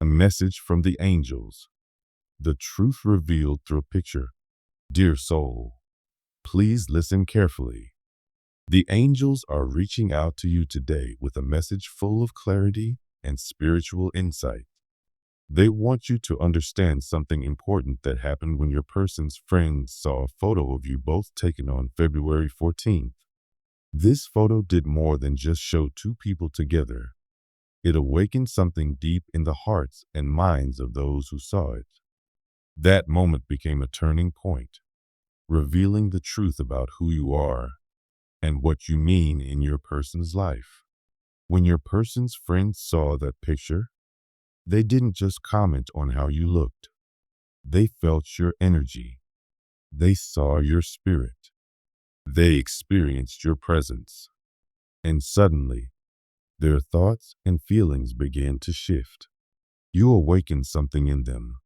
A message from the angels. The truth revealed through a picture. Dear soul, please listen carefully. The angels are reaching out to you today with a message full of clarity and spiritual insight. They want you to understand something important that happened when your person's friends saw a photo of you both taken on February 14th. This photo did more than just show two people together. It awakened something deep in the hearts and minds of those who saw it. That moment became a turning point, revealing the truth about who you are and what you mean in your person's life. When your person's friends saw that picture, they didn't just comment on how you looked. They felt your energy. They saw your spirit. They experienced your presence. And suddenly, their thoughts and feelings began to shift. You awakened something in them,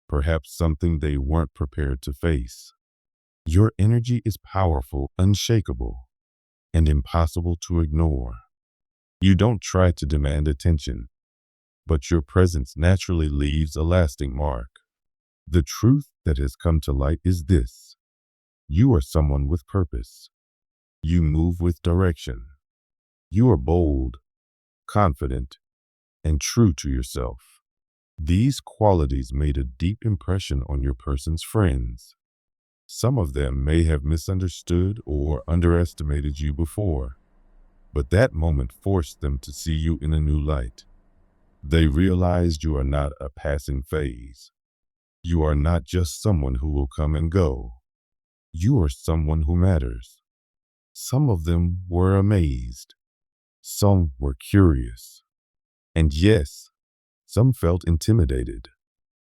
perhaps something they weren't prepared to face. Your energy is powerful, unshakable, and impossible to ignore. You don't try to demand attention, but your presence naturally leaves a lasting mark. The truth that has come to light is this: you are someone with purpose. You move with direction. You are bold, confident, and true to yourself. These qualities made a deep impression on your person's friends. Some of them may have misunderstood or underestimated you before, but that moment forced them to see you in a new light. They realized you are not a passing phase. You are not just someone who will come and go. You are someone who matters. Some of them were amazed. Some were curious. And yes, some felt intimidated.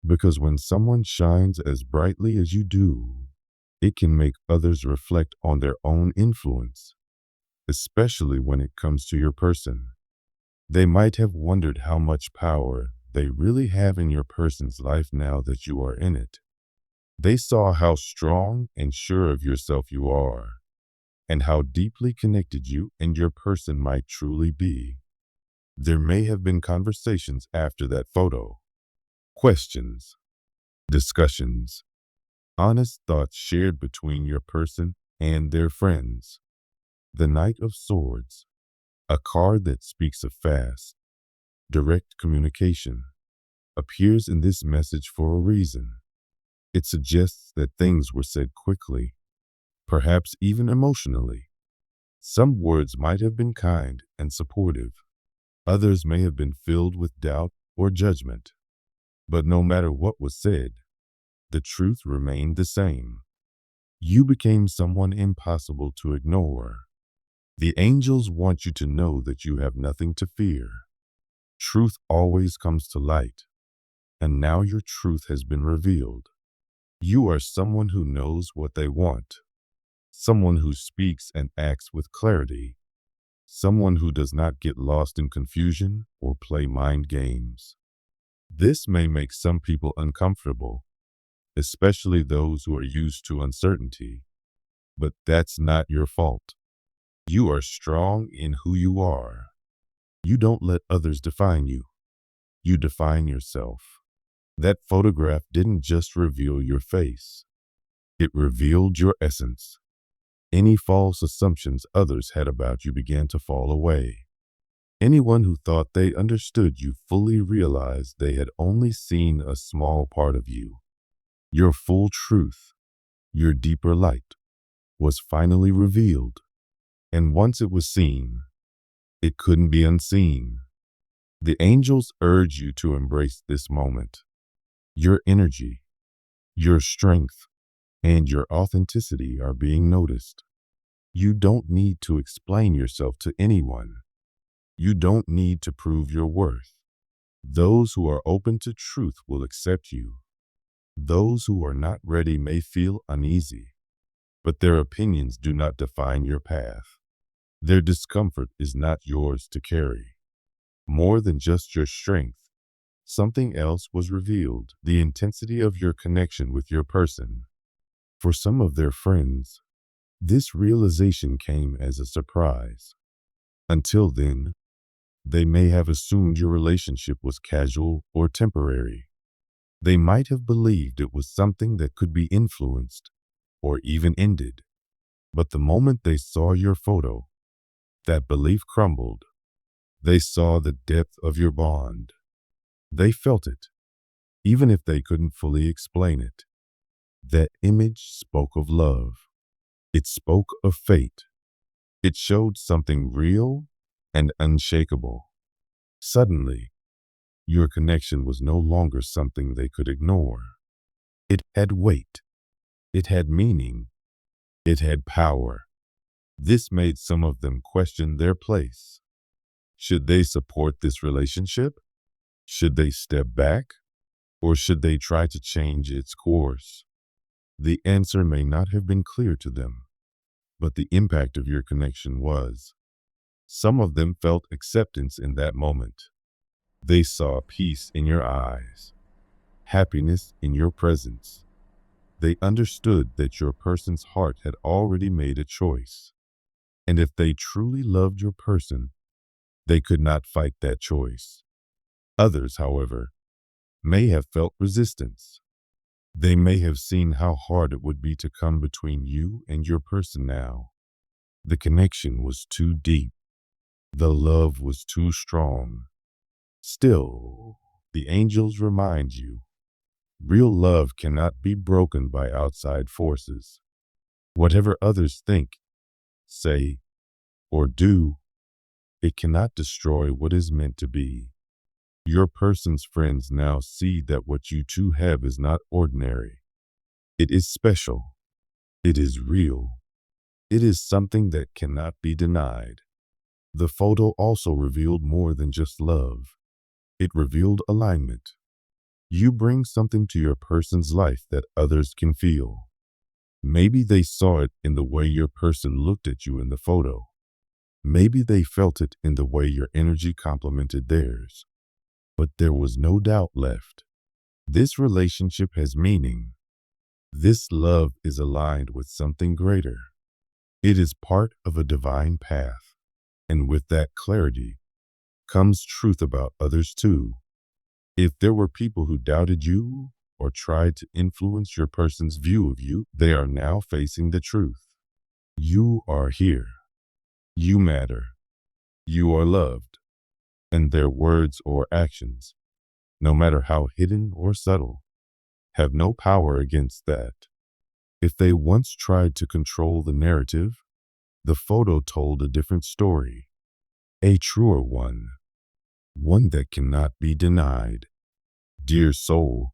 Because when someone shines as brightly as you do, it can make others reflect on their own influence, especially when it comes to your person. They might have wondered how much power they really have in your person's life now that you are in it. They saw how strong and sure of yourself you are, and how deeply connected you and your person might truly be. There may have been conversations after that photo, questions, discussions, honest thoughts shared between your person and their friends. The Knight of Swords, a card that speaks of fast, direct communication, appears in this message for a reason. It suggests that things were said quickly, perhaps even emotionally. Some words might have been kind and supportive. Others may have been filled with doubt or judgment. But no matter what was said, the truth remained the same. You became someone impossible to ignore. The angels want you to know that you have nothing to fear. Truth always comes to light, and now your truth has been revealed. You are someone who knows what they want, someone who speaks and acts with clarity, someone who does not get lost in confusion or play mind games. This may make some people uncomfortable, especially those who are used to uncertainty, but that's not your fault. You are strong in who you are. You don't let others define you. You define yourself. That photograph didn't just reveal your face. It revealed your essence. Any false assumptions others had about you began to fall away. Anyone who thought they understood you fully realized they had only seen a small part of you. Your full truth, your deeper light, was finally revealed. And once it was seen, it couldn't be unseen. The angels urge you to embrace this moment. Your energy, your strength, and your authenticity are being noticed. You don't need to explain yourself to anyone. You don't need to prove your worth. Those who are open to truth will accept you. Those who are not ready may feel uneasy, but their opinions do not define your path. Their discomfort is not yours to carry. More than just your strength, something else was revealed: the intensity of your connection with your person. For some of their friends, this realization came as a surprise. Until then, They may have assumed your relationship was casual or temporary. They might have believed it was something that could be influenced or even ended. But the moment they saw your photo, that belief crumbled. They saw the depth of your bond. They felt it, even if they couldn't fully explain it. That image spoke of love. It spoke of fate. It showed something real and unshakable. Suddenly, your connection was no longer something they could ignore. It had weight. It had meaning. It had power. This made some of them question their place. Should they support this relationship? Should they step back? Or should they try to change its course? The answer may not have been clear to them, but the impact of your connection was. Some of them felt acceptance in that moment. They saw peace in your eyes, happiness in your presence. They understood that your person's heart had already made a choice. And if they truly loved your person, they could not fight that choice. Others, however, may have felt resistance. They may have seen how hard it would be to come between you and your person now. The connection was too deep. The love was too strong. Still, the angels remind you, real love cannot be broken by outside forces. Whatever others think, say, or do, it cannot destroy what is meant to be. Your person's friends now see that what you two have is not ordinary. It is special. It is real. It is something that cannot be denied. The photo also revealed more than just love. It revealed alignment. You bring something to your person's life that others can feel. Maybe they saw it in the way your person looked at you in the photo. Maybe they felt it in the way your energy complemented theirs. But there was no doubt left. This relationship has meaning. This love is aligned with something greater. It is part of a divine path. And with that clarity comes truth about others too. If there were people who doubted you or tried to influence your person's view of you, they are now facing the truth. You are here. You matter. You are loved. And their words or actions, no matter how hidden or subtle, have no power against that. If they once tried to control the narrative, the photo told a different story, a truer one that cannot be denied. Dear soul,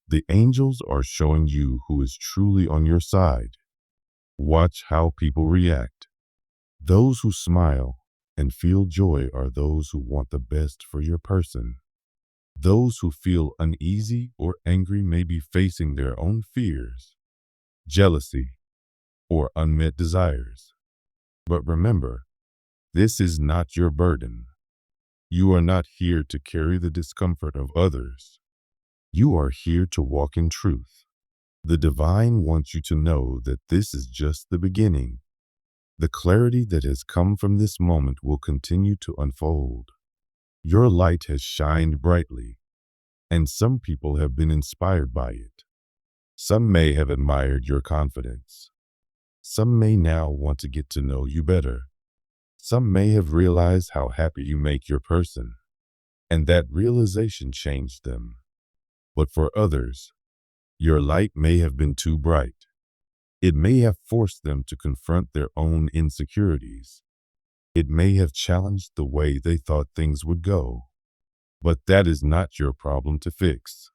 the angels are showing you who is truly on your side. Watch how people react. Those who smile and feel joy are those who want the best for your person. Those who feel uneasy or angry may be facing their own fears, jealousy, or unmet desires. But remember, this is not your burden. You are not here to carry the discomfort of others. You are here to walk in truth. The divine wants you to know that this is just the beginning. The clarity that has come from this moment will continue to unfold. Your light has shined brightly, and some people have been inspired by it. Some may have admired your confidence. Some may now want to get to know you better. Some may have realized how happy you make your person, and that realization changed them. But for others, your light may have been too bright. It may have forced them to confront their own insecurities. It may have challenged the way they thought things would go. But that is not your problem to fix.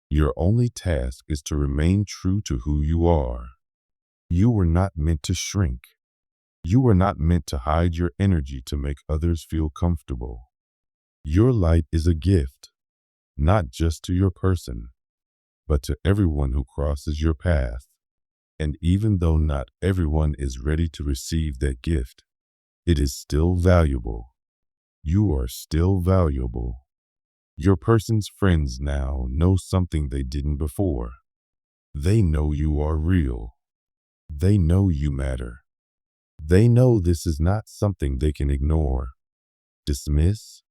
Your only task is to remain true to who you are. You were not meant to shrink. You were not meant to hide your energy to make others feel comfortable. Your light is a gift, not just to your person, but to everyone who crosses your path. And even though not everyone is ready to receive that gift, it is still valuable. You are still valuable. Your person's friends now know something they didn't before. They know you are real. They know you matter. They know this is not something they can ignore. dismiss,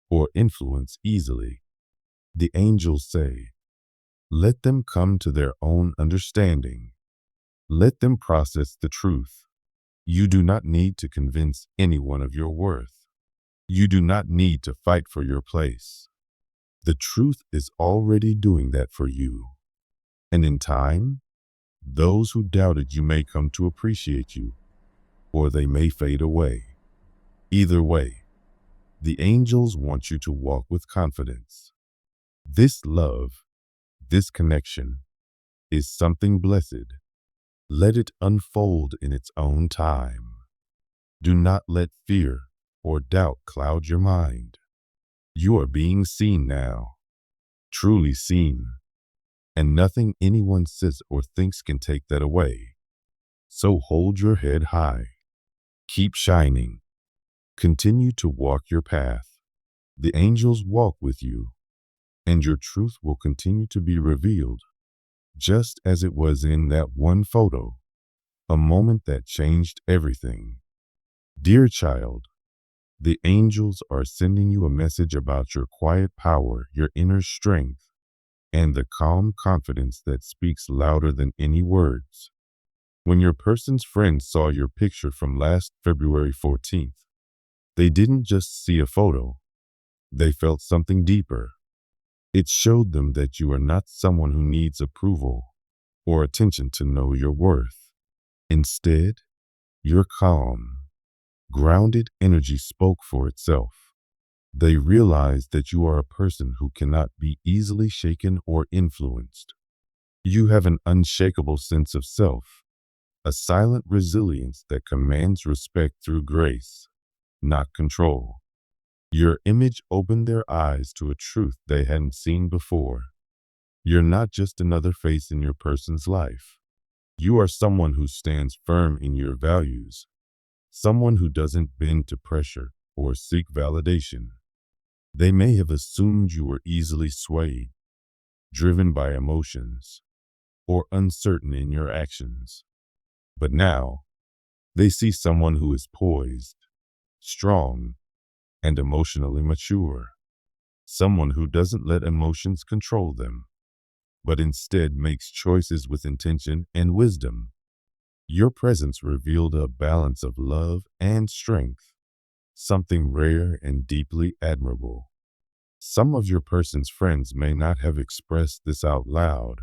or influence easily. The angels say, let them come to their own understanding. Let them process the truth. You do not need to convince anyone of your worth. You do not need to fight for your place. The truth is already doing that for you. And in time, those who doubted you may come to appreciate you, or they may fade away. Either way, the angels want you to walk with confidence. This love, this connection, is something blessed. Let it unfold in its own time. Do not let fear or doubt cloud your mind. You are being seen now, truly seen, and nothing anyone says or thinks can take that away. So hold your head high. Keep shining. Continue to walk your path. The angels walk with you, and your truth will continue to be revealed, just as it was in that one photo, a moment that changed everything. Dear child, the angels are sending you a message about your quiet power, your inner strength, and the calm confidence that speaks louder than any words. When your person's friends saw your picture from last February 14th, they didn't just see a photo. They felt something deeper. It showed them that you are not someone who needs approval or attention to know your worth. Instead, your calm, grounded energy spoke for itself. They realized that you are a person who cannot be easily shaken or influenced. You have an unshakable sense of self, a silent resilience that commands respect through grace, not control. Your image opened their eyes to a truth they hadn't seen before. You're not just another face in your person's life. You are someone who stands firm in your values, someone who doesn't bend to pressure or seek validation. They may have assumed you were easily swayed, driven by emotions, or uncertain in your actions. But now, they see someone who is poised, strong, and emotionally mature. Someone who doesn't let emotions control them, but instead makes choices with intention and wisdom. Your presence revealed a balance of love and strength, something rare and deeply admirable. Some of your person's friends may not have expressed this out loud,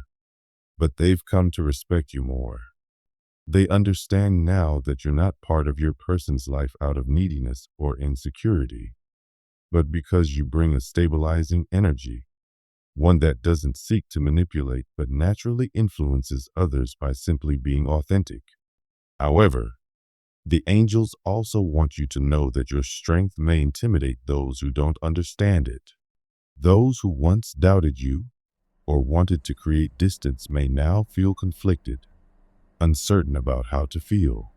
but they've come to respect you more. They understand now that you're not part of your person's life out of neediness or insecurity, but because you bring a stabilizing energy, one that doesn't seek to manipulate but naturally influences others by simply being authentic. However, the angels also want you to know that your strength may intimidate those who don't understand it. Those who once doubted you or wanted to create distance may now feel conflicted, uncertain about how to feel.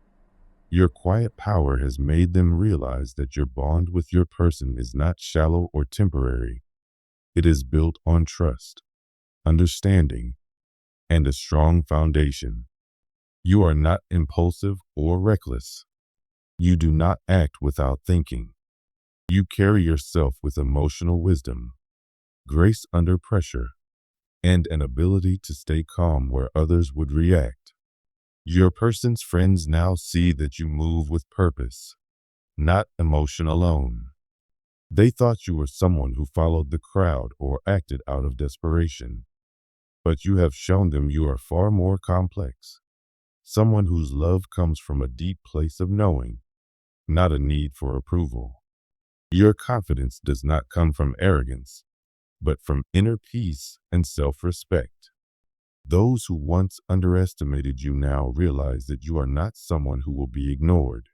Your quiet power has made them realize that your bond with your person is not shallow or temporary. It is built on trust, understanding, and a strong foundation. You are not impulsive or reckless. You do not act without thinking. You carry yourself with emotional wisdom, grace under pressure, and an ability to stay calm where others would react. Your person's friends now see that you move with purpose, not emotion alone. They thought you were someone who followed the crowd or acted out of desperation. But you have shown them you are far more complex. Someone whose love comes from a deep place of knowing, not a need for approval. Your confidence does not come from arrogance, but from inner peace and self-respect. Those who once underestimated you now realize that you are not someone who will be ignored.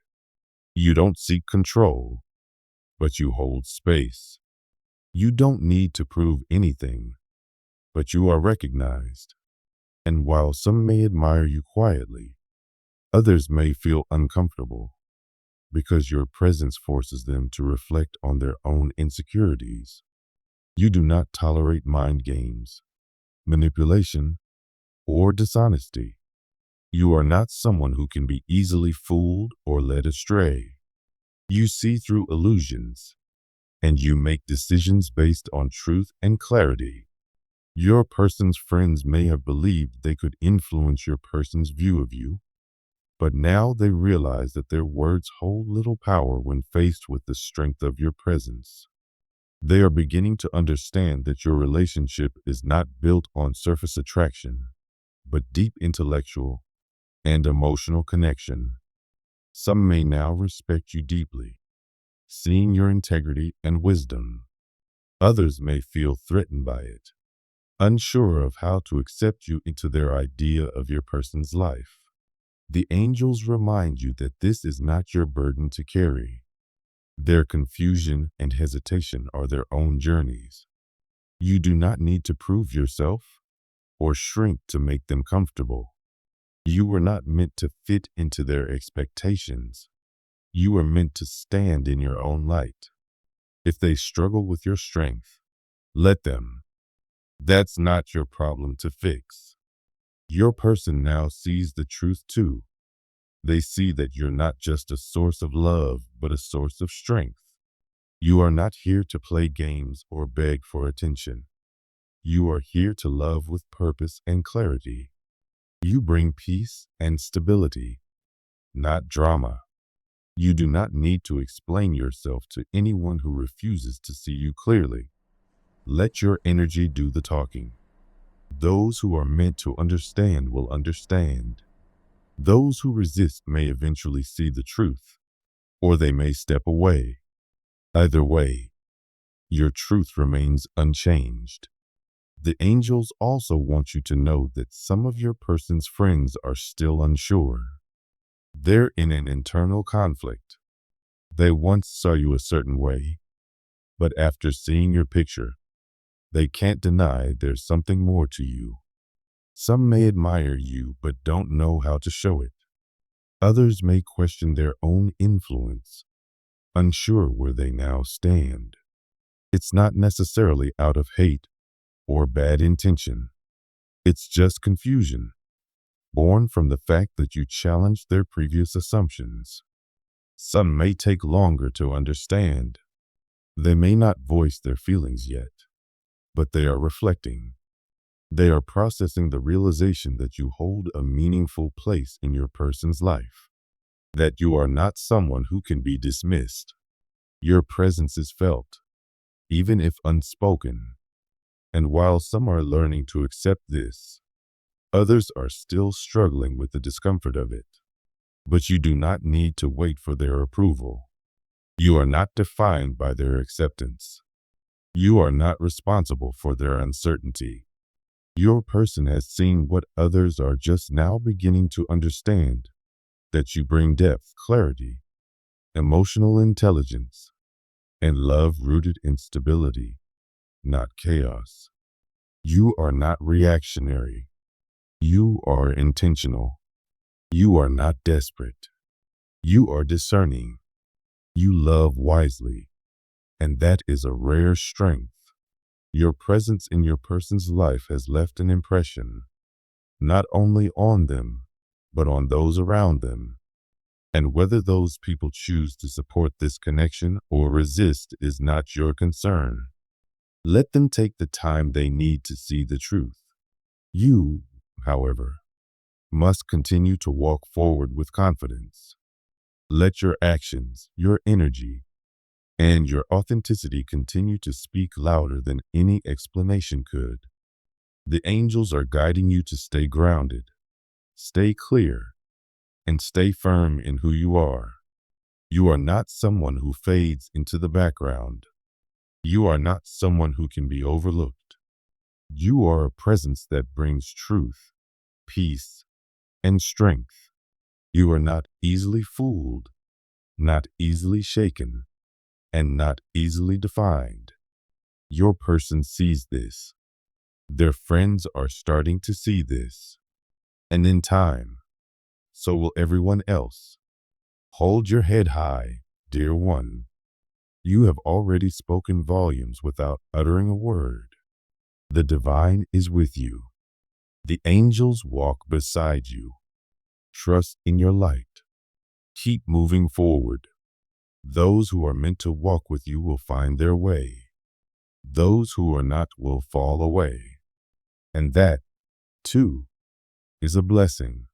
You don't seek control, but you hold space. You don't need to prove anything, but you are recognized. And while some may admire you quietly, others may feel uncomfortable because your presence forces them to reflect on their own insecurities. You do not tolerate mind games, manipulation, or dishonesty. You are not someone who can be easily fooled or led astray. You see through illusions, and you make decisions based on truth and clarity. Your person's friends may have believed they could influence your person's view of you, but now they realize that their words hold little power when faced with the strength of your presence. They are beginning to understand that your relationship is not built on surface attraction, but deep intellectual and emotional connection. Some may now respect you deeply, seeing your integrity and wisdom. Others may feel threatened by it, unsure of how to accept you into their idea of your person's life. The angels remind you that this is not your burden to carry. Their confusion and hesitation are their own journeys. You do not need to prove yourself or shrink to make them comfortable. You were not meant to fit into their expectations. You are meant to stand in your own light. If they struggle with your strength, let them. That's not your problem to fix. Your person now sees the truth too. They see that you're not just a source of love, but a source of strength. You are not here to play games or beg for attention. You are here to love with purpose and clarity. You bring peace and stability, not drama. You do not need to explain yourself to anyone who refuses to see you clearly. Let your energy do the talking. Those who are meant to understand will understand. Those who resist may eventually see the truth, or they may step away. Either way, your truth remains unchanged. The angels also want you to know that some of your person's friends are still unsure. They're in an internal conflict. They once saw you a certain way, but after seeing your picture, they can't deny there's something more to you. Some may admire you but don't know how to show it. Others may question their own influence, unsure where they now stand. It's not necessarily out of hate or bad intention. It's just confusion, born from the fact that you challenged their previous assumptions. Some may take longer to understand. They may not voice their feelings yet, but they are reflecting. They are processing the realization that you hold a meaningful place in your person's life, that you are not someone who can be dismissed. Your presence is felt, even if unspoken. And while some are learning to accept this, others are still struggling with the discomfort of it. But you do not need to wait for their approval. You are not defined by their acceptance. You are not responsible for their uncertainty. Your person has seen what others are just now beginning to understand, that you bring depth, clarity, emotional intelligence, and love rooted in stability, not chaos. You are not reactionary. You are intentional. You are not desperate. You are discerning. You love wisely, and that is a rare strength. Your presence in your person's life has left an impression, not only on them, but on those around them. And whether those people choose to support this connection or resist is not your concern. Let them take the time they need to see the truth. You, however, must continue to walk forward with confidence. Let your actions, your energy, and your authenticity continue to speak louder than any explanation could. The angels are guiding you to stay grounded, stay clear, and stay firm in who you are. You are not someone who fades into the background. You are not someone who can be overlooked. You are a presence that brings truth, peace, and strength. You are not easily fooled, not easily shaken, and not easily defined. Your person sees this. Their friends are starting to see this. And in time, so will everyone else. Hold your head high, dear one. You have already spoken volumes without uttering a word. The divine is with you. The angels walk beside you. Trust in your light. Keep moving forward. Those who are meant to walk with you will find their way. Those who are not will fall away. And that, too, is a blessing.